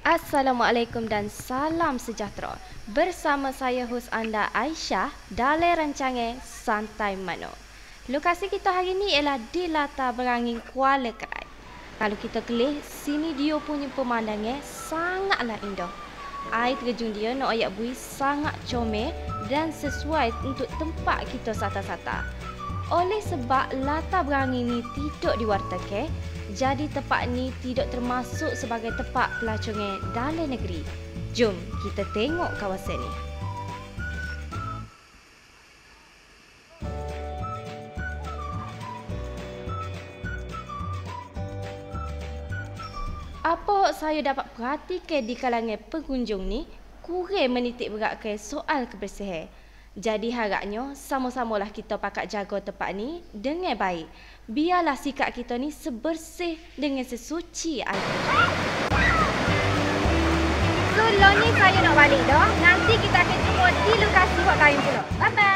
Assalamualaikum dan salam sejahtera. Bersama saya hos anda Aisyah dalam rancangan Santai Mano. Lokasi kita hari ini ialah di latar berangin Kuala Kerai. Kalau kita kelih, sini dia punya pemandangan sangatlah indah. Air terjun dia nak ayak bui sangat comel dan sesuai untuk tempat kita sata-sata. Oleh sebab latar berangin ni tidak diwartakan, jadi tempat ni tidak termasuk sebagai tempat pelancongan dalam negeri. Jom kita tengok kawasan ni. Apa saya dapat perhatikan di kalangan pengunjung ni, kurang menitik beratkan soal kebersihan. Jadi harapnya sama-samalah kita pakat jaga tempat ni dengan baik. Biarlah sikap kita ni sebersih dengan sesuci air terjun. So, ni saya nak balik dah. Nanti kita akan jumpa di lokasi buat kain pula. Bye-bye.